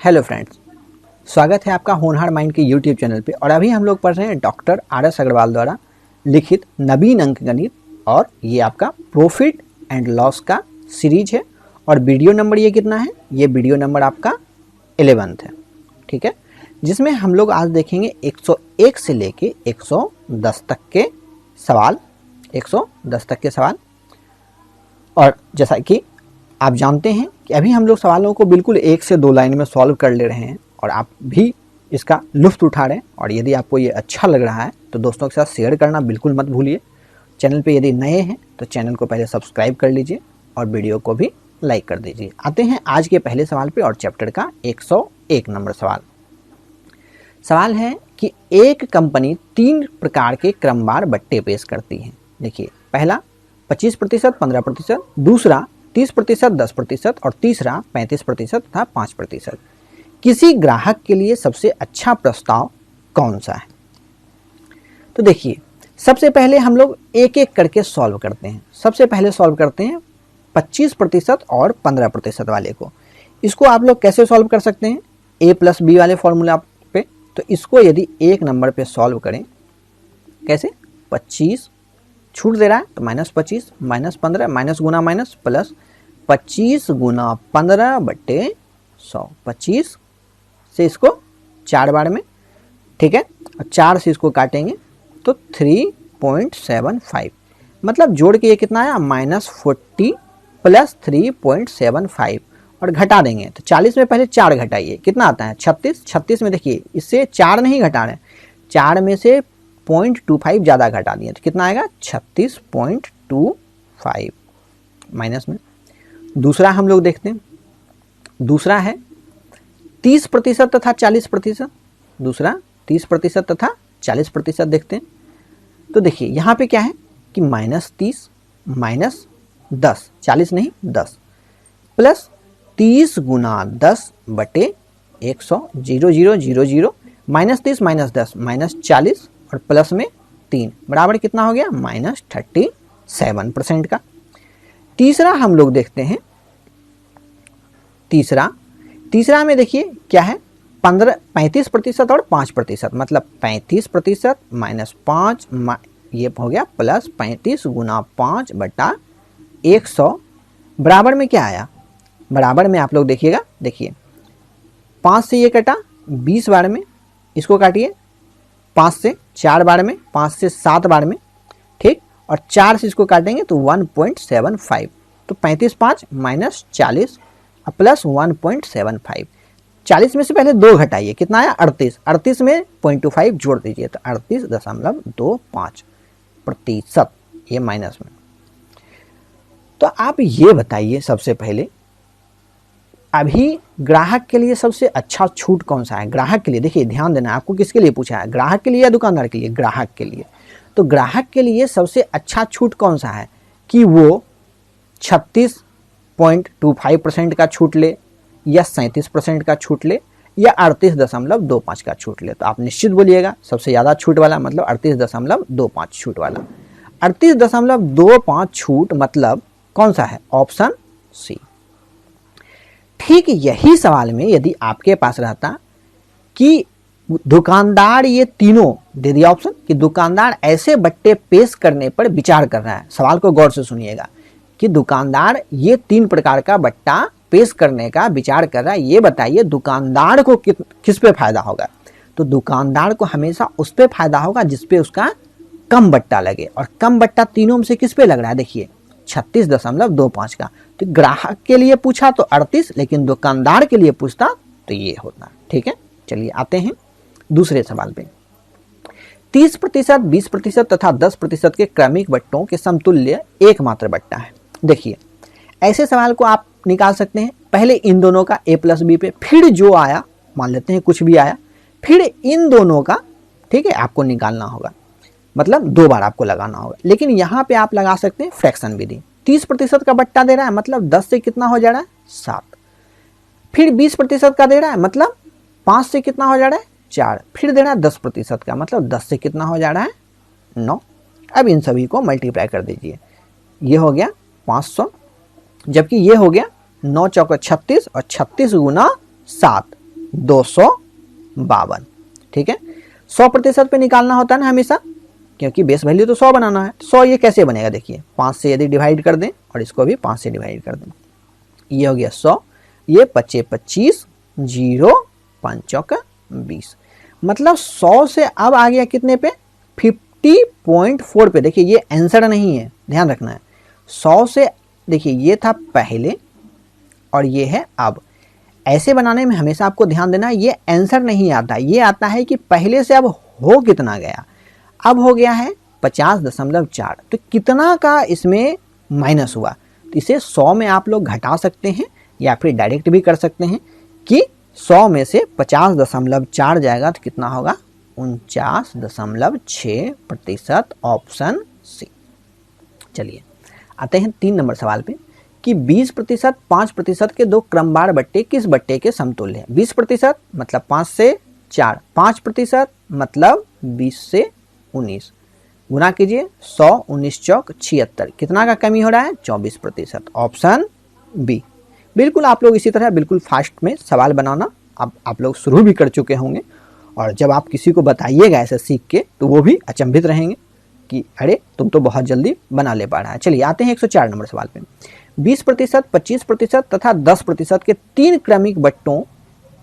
Hello friends, स्वागत है आपका होनहार माइंड के यूट्यूब चैनल पे। और अभी हम लोग पढ़ रहे हैं डॉक्टर RS अग्रवाल द्वारा लिखित नवीन अंकगणित, और ये आपका प्रॉफिट एंड लॉस का सीरीज है। और वीडियो नंबर ये कितना है? ये वीडियो नंबर आपका 11th है, ठीक है, जिसमें हम लोग आज देखेंगे 101 से लेके 110 तक के सवाल। 110 तक के सवाल। और जैसा कि आप जानते हैं कि अभी हम लोग सवालों को बिल्कुल 1 से 2 लाइन में सॉल्व कर ले रहे हैं और आप भी इसका लुत्फ उठा रहे हैं। और यदि आपको ये अच्छा लग रहा है तो दोस्तों के साथ शेयर करना बिल्कुल मत भूलिए। चैनल पे यदि नए हैं तो चैनल को पहले सब्सक्राइब कर लीजिए और वीडियो को भी लाइक कर दीजिए। आते हैं आज के पहले सवाल पे और चैप्टर का 101 नंबर सवाल। सवाल है कि एक कंपनी 3 प्रकार के क्रमवार बट्टे पेश करती है। देखिए, पहला 25%, 15%, दूसरा 30%, 10% और तीसरा 35% तथा 5%। किसी ग्राहक के लिए सबसे अच्छा प्रस्ताव कौन सा है? तो देखिए, सबसे पहले हम लोग एक एक करके सॉल्व करते हैं। सबसे पहले सॉल्व करते हैं 25% और 15% वाले को। इसको आप लोग कैसे सॉल्व कर सकते हैं? A+B वाले फॉर्मूला पे। तो इसको यदि 1 नंबर पे सॉल्व करें, कैसे? 25 छूट दे रहा है तो -25 -15 माइनस गुना माइनस प्लस 25 गुना 15 बट्टे 100। 25 से इसको 4 बार में, ठीक है, और 4 से इसको काटेंगे तो 3.75, मतलब जोड़ के ये कितना आया? -40 प्लस 3.75 और घटा देंगे तो 40 में पहले 4 घटाइए, कितना आता है? 36। 36 में देखिए, इससे 4 नहीं घटा रहे, 4 में से 0.25 ज़्यादा घटा दिए तो कितना आएगा? 36.25 माइनस में। दूसरा हम लोग देखते हैं, दूसरा है 30% तथा 40%। दूसरा 30% तथा 40% देखते हैं। तो देखिए यहाँ पे क्या है कि -30 माइनस 10, 40 नहीं 10, प्लस 30 गुना 10 बटे 100, 0 0 0 0, -30 -10 -40 और प्लस में 3 बराबर कितना हो गया? -37% का। तीसरा हम लोग देखते हैं, तीसरा में देखिए क्या है? 35% और 5%, मतलब 35% -5 ये हो गया प्लस 35 गुना 5 बटा 100 बराबर में क्या आया? बराबर में आप लोग देखिएगा, देखिए 5 से ये कटा 20 बार में, इसको काटिए 5 से 4 बार में, 5 से 7 बार में, ठीक, और 4 से इसको काटेंगे तो 1.75, तो 35 5 माइनस 40 प्लस 1.75। 40 में से पहले 2 घटाइए, कितना आया? 38। 38 में 0.25 जोड़ दीजिए तो 38.25%, ये माइनस में। तो आप ये बताइए सबसे पहले, अभी ग्राहक के लिए सबसे अच्छा छूट कौन सा है? ग्राहक के लिए देखिए, ध्यान देना, आपको किसके लिए पूछा है? ग्राहक के लिए या दुकानदार के लिए? ग्राहक के लिए। तो ग्राहक के लिए सबसे अच्छा छूट कौन सा है कि वो 36.25% का छूट ले, या 37% का छूट ले, या 38.25 का छूट ले? तो आप निश्चित बोलिएगा सबसे ज़्यादा छूट वाला, मतलब 38.25 छूट वाला। 38.25 छूट मतलब कौन सा है? Option C. ठीक यही सवाल में यदि आपके पास रहता कि दुकानदार ये तीनों दे दिया ऑप्शन कि दुकानदार ऐसे बट्टे पेश करने पर विचार कर रहा है। सवाल को गौर से सुनिएगा कि दुकानदार ये 3 प्रकार का बट्टा पेश करने का विचार कर रहा है, ये बताइए दुकानदार को किस पे फायदा होगा? तो दुकानदार को हमेशा उस पे फायदा होगा जिस पे उसका कम बट्टा लगे, और कम बट्टा तीनों में से किस पे लग रहा है? देखिए 36.25 का। तो ग्राहक के लिए पूछा तो 38, लेकिन दुकानदार के लिए पूछता तो ये होता, ठीक है। चलिए आते हैं दूसरे सवाल पे। 30%, 20% तथा 10% के क्रमिक बट्टों के समतुल्य एकमात्र बट्टा है। देखिए, ऐसे सवाल को आप निकाल सकते हैं पहले इन दोनों का A+B पे, फिर जो आया, मान लेते हैं कुछ भी आया, फिर इन दोनों का, ठीक है, आपको निकालना होगा, मतलब 2 बार आपको लगाना होगा। लेकिन यहाँ पे आप लगा सकते हैं फ्रैक्शन विधि। 30% का बट्टा दे रहा है, मतलब 10 से कितना हो जा रहा है? 7। फिर 20% का दे रहा है, मतलब 5 से कितना हो जा रहा है? 4। फिर दे रहा है 10% का, मतलब 10 से कितना हो जा रहा है? 9। अब इन सभी को मल्टीप्लाई कर दीजिए, ये हो गया 500, जबकि ये हो गया 9 चौका 36 और 36 गुना 7, 252। ठीक है, 100% पे निकालना होता है ना हमेशा, क्योंकि बेस वैल्यू तो 100 बनाना है। 100 ये कैसे बनेगा, देखिए 5 से यदि डिवाइड कर दें और इसको भी 5 से डिवाइड कर दें, ये हो गया 100, ये 25 25, 0 5 चौका 20, मतलब 100 से अब आ गया कितने पे, 50.4 पे। देखिए ये आंसर नहीं है, ध्यान रखना है। 100 से देखिए ये था पहले और ये है अब। ऐसे बनाने में हमेशा आपको ध्यान देना है, ये आंसर नहीं आता, ये आता है कि पहले से अब हो कितना गया। अब हो गया है 50.4, तो कितना का इसमें माइनस हुआ, तो इसे 100 में आप लोग घटा सकते हैं या फिर डायरेक्ट भी कर सकते हैं कि 100 में से 50.4 जाएगा तो कितना होगा, 49.6%, ऑप्शन सी। चलिए आते हैं 3 नंबर सवाल पे कि 20%, 5% के दो क्रमवार बट्टे किस बट्टे के समतुल्य है। 20% मतलब 5 से 4, 5% मतलब 20 से 19, गुना कीजिए 100, 19 चौक 76, कितना का कमी हो रहा है, 24%, ऑप्शन बी। बिल्कुल आप लोग इसी तरह बिल्कुल फास्ट में सवाल बनाना अब आप लोग शुरू भी कर चुके होंगे, और जब आप किसी को बताइएगा ऐसे सीख के तो वो भी अचंभित रहेंगे कि अरे तुम तो बहुत जल्दी बना ले पा रहा है। चलिए आते हैं 104 नंबर सवाल पे। 20%, 25% तथा 10% के 3 क्रमिक बट्टों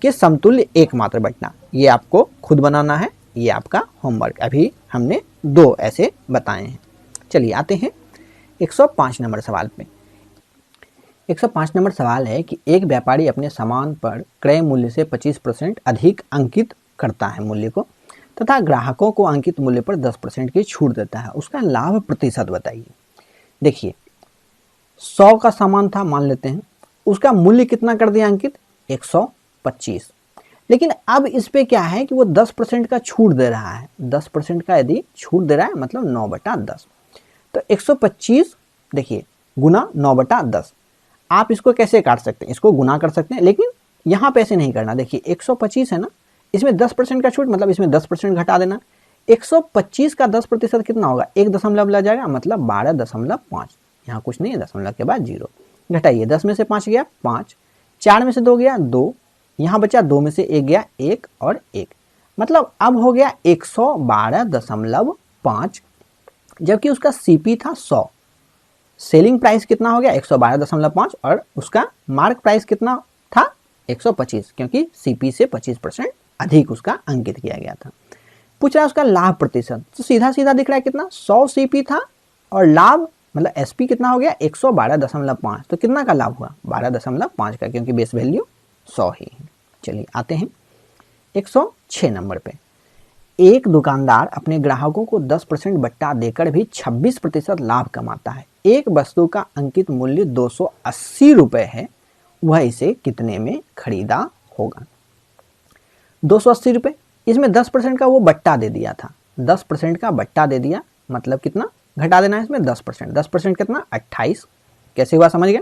के समतुल्य एकमात्र बट्टा, ये आपको खुद बनाना है, ये आपका होमवर्क। अभी हमने 2 ऐसे बताए हैं। चलिए आते हैं 105 नंबर सवाल पे। 105 नंबर सवाल है कि एक व्यापारी अपने सामान पर क्रय मूल्य से 25% अधिक अंकित करता है मूल्य को, तथा ग्राहकों को अंकित मूल्य पर 10% की छूट देता है, उसका लाभ प्रतिशत बताइए। देखिए 100 का सामान था मान लेते हैं, उसका मूल्य कितना कर दिया अंकित, 125, लेकिन अब इस पे क्या है कि वो 10% का छूट दे रहा है। 10% का यदि छूट दे रहा है मतलब 9/10, तो 125 देखिए गुना 9/10। आप इसको कैसे काट सकते हैं, इसको गुना कर सकते हैं, लेकिन यहाँ पे ऐसे नहीं करना। देखिए 125 है ना, इसमें 10% का छूट मतलब इसमें 10% घटा देना। 125 का 10% कितना होगा, 1 दशमलव लग जाएगा, मतलब 12.5। यहाँ कुछ नहीं है, दशमलव के बाद 0 घटाइए, 10 में से 5 गया 5, 4 में से 2 गया 2, यहाँ बचा 2 में से 1 गया 1 और 1, मतलब अब हो गया 112.5, जबकि उसका सीपी था 100। सेलिंग प्राइस कितना हो गया 112.5 और उसका मार्क प्राइस कितना था 125, क्योंकि सीपी से 25% अधिक उसका अंकित किया गया था। पूछ रहा है उसका लाभ प्रतिशत, तो सीधा सीधा दिख रहा है कितना, 100 सीपी था और लाभ मतलब एसपी कितना हो गया 112.5, तो कितना का लाभ हुआ 12.5 का, क्योंकि बेस वैल्यू 100 ही है। चलिए आते हैं 106 नंबर पे। एक दुकानदार अपने ग्राहकों को 10% बट्टा देकर भी 26% लाभ कमाता है। एक वस्तु का अंकित मूल्य 280 रुपए है, वह इसे कितने में खरीदा होगा। 280 रुपए, इसमें 10% का वो बट्टा दे दिया था, 10% का बट्टा दे दिया, मतलब कितना घटा देना है इसमें 10%। 10% कितना 28, कैसे हुआ समझ गए।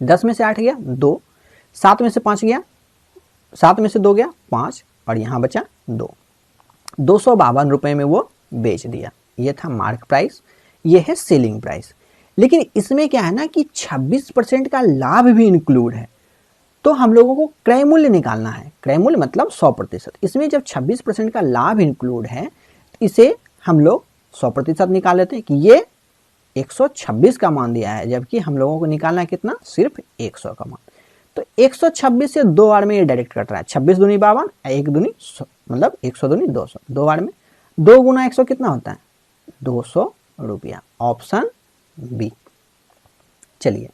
10 में से 8 गया 2, 7 में से 5 गया, 7 में से 2 गया 5 और यहाँ बचा 2, 252 रुपए में वो बेच दिया। ये था मार्क प्राइस, ये है सेलिंग प्राइस। लेकिन इसमें क्या है ना कि 26% का लाभ भी इंक्लूड है, तो हम लोगों को क्रय मूल्य निकालना है। क्रय मूल्य मतलब 100%। इसमें जब 26% का लाभ इंक्लूड है, इसे हम लोग 100% निकाल लेते हैं कि ये 126 का मान दिया है, जबकि हम लोगों को निकालना है कितना, सिर्फ 100 का मान। तो 126 से 2 बार में ये डायरेक्ट कट रहा है, 26 दूनी 52, 1 दूनी मतलब 100 दूनी 200, 2 बार में 2 गुना 100 कितना होता है 200 रुपया, ऑप्शन बी। चलिए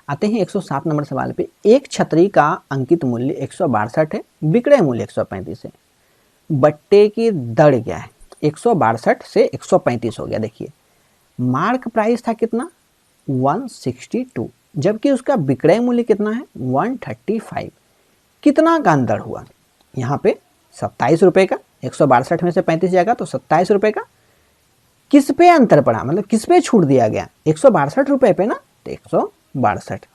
आते हैं 107 नंबर सवाल पे। एक छतरी का अंकित मूल्य 162 है, विक्रय मूल्य 135 है, बट्टे की दर क्या है, 162 से 135 हो गया। देखिए मार्क प्राइस था कितना 162, जबकि उसका विक्रय मूल्य कितना है 135, कितना का अंतर हुआ, यहाँ पे 27 रुपए का, 162 में से 35 जाएगा तो 27 रुपए का। किस पे अंतर पड़ा, मतलब किस पे छूट दिया गया, 162 रुपए पे ना, तो 162।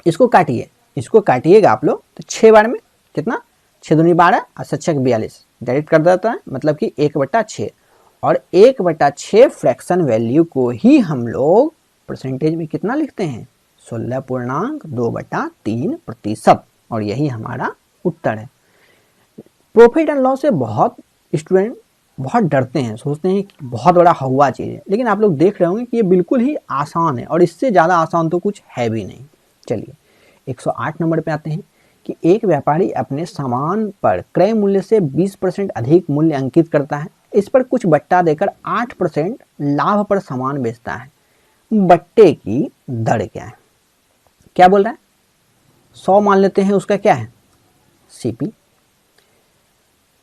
इसको काटिए, इसको काटिएगा आप लोग तो 6 बार में कितना 6 दूनी 12 और 7 42 डायरेक्ट कर देता है, मतलब कि 1/6, और 1/6 फ्रैक्शन वैल्यू को ही हम लोग परसेंटेज में कितना लिखते हैं 16.2/3%, और यही हमारा उत्तर है। प्रॉफिट एंड लॉस से बहुत स्टूडेंट बहुत डरते हैं, सोचते हैं कि बहुत बड़ा हवा चीज़ है, लेकिन आप लोग देख रहे होंगे कि ये बिल्कुल ही आसान है और इससे ज़्यादा आसान तो कुछ है भी नहीं। चलिए 108 नंबर पे आते हैं कि एक व्यापारी अपने सामान पर क्रय मूल्य से 20% अधिक मूल्य अंकित करता है, इस पर कुछ बट्टा देकर 8% लाभ पर सामान बेचता है। बट्टे की दर क्या है? क्या बोल रहा है? 100 मान लेते हैं, उसका क्या है? सीपी।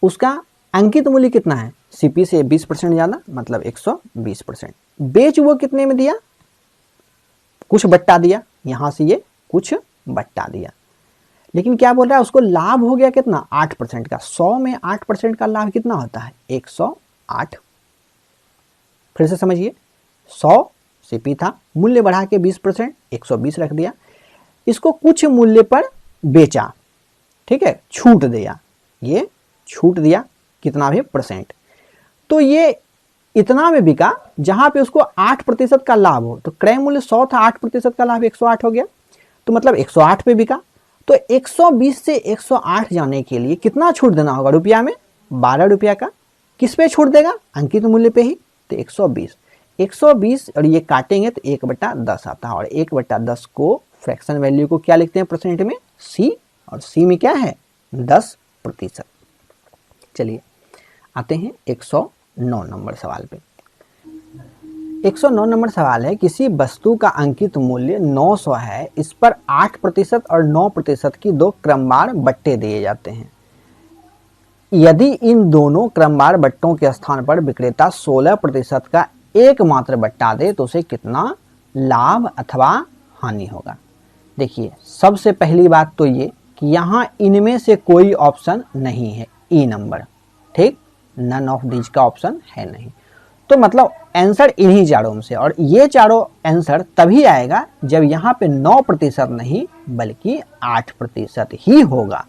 उसका अंकित मूल्य कितना है? सीपी से 20% ज़्यादा, मतलब 120%। बेच वो कितने में दिया? कुछ बट्टा दिया, यहां से ये कुछ बट्टा दिया, लेकिन क्या बोल रहा है? उसको लाभ हो गया कितना? 8% का। 100 में 8% का लाभ कितना होता है? 108। फिर से समझिए, 100 सीपी था, मूल्य बढ़ा के 20%, 120 रख दिया। इसको कुछ मूल्य पर बेचा, ठीक है, छूट दिया, ये छूट दिया कितना भी परसेंट, तो ये इतना में बिका जहां पे उसको 8% का लाभ हो। तो क्रय मूल्य 100 था, 8% का लाभ 108 हो गया, तो मतलब 108 पे बिका। तो 120 से 108 जाने के लिए कितना छूट देना होगा रुपया में? 12 रुपया का। किस पे छूट देगा? अंकित मूल्य पे ही। तो 120 और ये काटेंगे तो 1/10 आता है, और 1/10 को फ्रैक्शन वैल्यू को क्या लिखते हैं परसेंट में? सी, और सी में क्या है? 10%। चलिए आते हैं 109 नंबर सवाल पे। 109 नंबर सवाल है, किसी वस्तु का अंकित मूल्य 900 है, इस पर 8% और 9% की दो क्रमवार बट्टे दिए जाते हैं। यदि इन दोनों क्रमवार बट्टों के स्थान पर विक्रेता 16% का एकमात्र बट्टा दे तो उसे कितना लाभ अथवा हानि होगा? देखिए, सबसे पहली बात तो ये कि यहाँ इनमें से कोई ऑप्शन नहीं है, ई नंबर, ठीक, नन ऑफ दीज का ऑप्शन है नहीं, तो मतलब आंसर इन्हीं चारों में से। और ये चारों आंसर तभी आएगा जब यहाँ पे 9% नहीं बल्कि 8% ही होगा।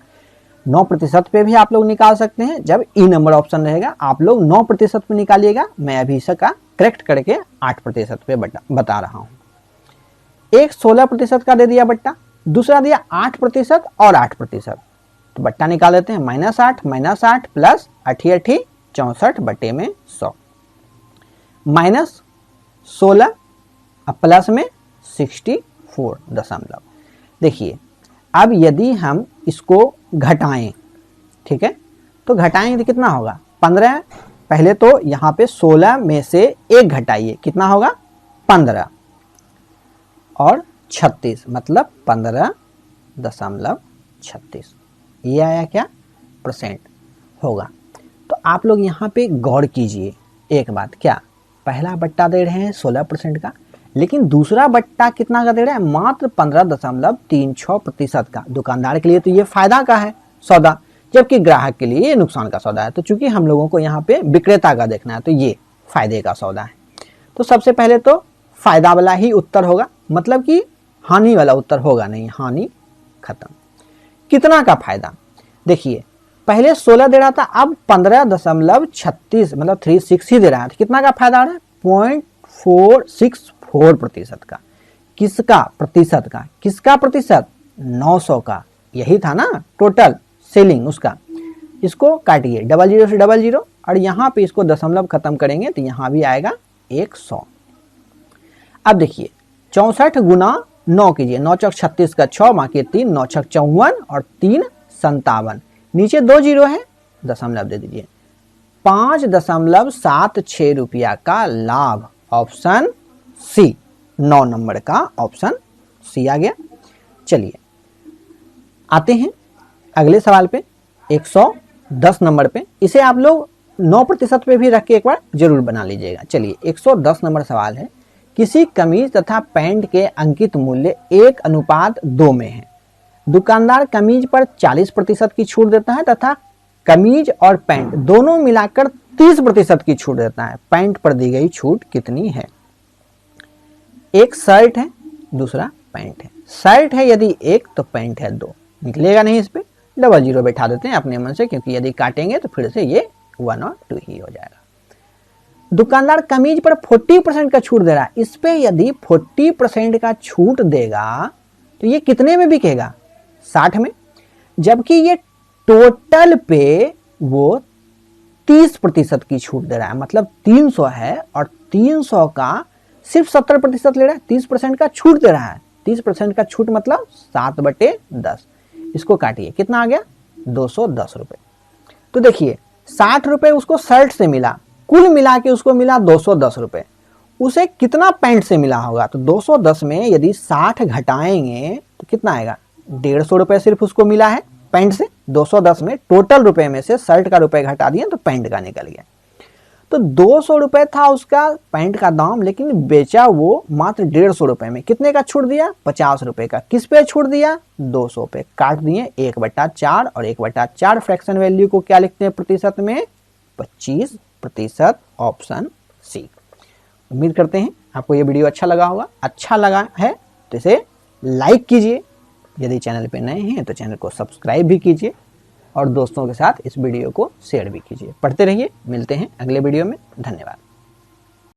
9% पे भी आप लोग निकाल सकते हैं, जब ई नंबर ऑप्शन रहेगा आप लोग 9% पे निकालिएगा। मैं अभी इसका करेक्ट करके 8% पे बता रहा हूँ। एक 16% का दे दिया बट्टा, दूसरा दिया 8% और 8%, तो बट्टा निकाल लेते हैं। -8 प्लस 88 64 बटे में 100 -16 अब प्लस में 64 दशमलव। देखिए, अब यदि हम इसको घटाएं, ठीक है, तो घटाएंगे तो कितना होगा? 15। पहले तो यहाँ पे 16 में से 1 घटाइए, कितना होगा? 15 और 36, मतलब 15.36। ये आया क्या? परसेंट होगा। तो आप लोग यहाँ पे गौर कीजिए एक बात, क्या पहला बट्टा दे रहे हैं 16% का, लेकिन दूसरा बट्टा कितना का दे रहा है? मात्र 15.36% का। दुकानदार के लिए तो ये फायदा का है सौदा, जबकि ग्राहक के लिए ये नुकसान का सौदा है। तो चूंकि हम लोगों को यहाँ पे विक्रेता का देखना है, तो ये फायदे का सौदा है। तो सबसे पहले तो फायदा वाला ही उत्तर होगा, मतलब कि हानि वाला उत्तर होगा नहीं, हानि खत्म। कितना का फायदा? देखिए, पहले 16 दे रहा था, अब 15.36 मतलब 36 ही दे रहा है, तो कितना का फायदा आ रहा है? 0.464% का। किसका? प्रतिशत का। किसका प्रतिशत? 900 का। यही था ना टोटल सेलिंग उसका। इसको काटिए, 00 से 00, और यहाँ पे इसको दशमलव खत्म करेंगे तो यहाँ भी आएगा 100। अब देखिए, 64 गुना 9 कीजिए, 9 चौक 36 का 6, बाकी 3, 9 छक 54 और 3 57, नीचे 2 जीरो है, दशमलव दे दीजिए। 5.76 रुपया का लाभ, ऑप्शन सी, 9 नंबर का ऑप्शन सी आ गया। चलिए आते हैं अगले सवाल पे, 110 नंबर पे। इसे आप लोग 9% पे भी रख के एक बार जरूर बना लीजिएगा। चलिए 110 नंबर सवाल है, किसी कमीज तथा पैंट के अंकित मूल्य 1:2 में है। दुकानदार कमीज पर 40% की छूट देता है तथा कमीज और पैंट दोनों मिलाकर 30% की छूट देता है। पैंट पर दी गई छूट कितनी है? एक शर्ट है, दूसरा पैंट है। शर्ट है यदि 1 तो पैंट है 2, निकलेगा नहीं, इस पे 00 बैठा देते हैं अपने मन से, क्योंकि यदि काटेंगे तो फिर से ये 1 और 2 ही हो जाएगा। दुकानदार कमीज पर 40% का छूट दे रहा है, इस पे यदि 40% का छूट देगा तो ये कितने में बिकेगा? 60 में। जबकि ये टोटल पे वो 30% की छूट दे रहा है। मतलब 300 है और 300 का सिर्फ 70% ले रहा है, 30% का छूट दे रहा है। 30% का छूट मतलब 7/10। इसको काटिए, कितना आ गया? 210 रुपए। तो देखिए 60 रुपए उसको शर्ट से मिला, कुल मिला के उसको मिला 210 रुपए। उसे कितना पैंट से मिला होगा? तो 210 में यदि 60 घटाएंगे तो कितना आएगा? 150 रुपए सिर्फ उसको मिला है पैंट से। 210 में टोटल रुपए में से शर्ट का रुपए घटा दिए तो पैंट का निकल गया। तो 200 रुपए था उसका पैंट का दाम, लेकिन बेचा वो मात्र 150 रुपए में। कितने का छूट दिया? 50 रुपए का। किस पे छूट दिया? 200 पे। काट दिए 1/4 और 1/4 फ्रैक्शन वैल्यू को क्या लिखते हैं प्रतिशत में? 25%। Option C. उम्मीद करते हैं आपको ये वीडियो अच्छा लगा होगा। अच्छा लगा है तो इसे लाइक कीजिए, यदि चैनल पे नए हैं तो चैनल को सब्सक्राइब भी कीजिए और दोस्तों के साथ इस वीडियो को शेयर भी कीजिए। पढ़ते रहिए, मिलते हैं अगले वीडियो में। धन्यवाद।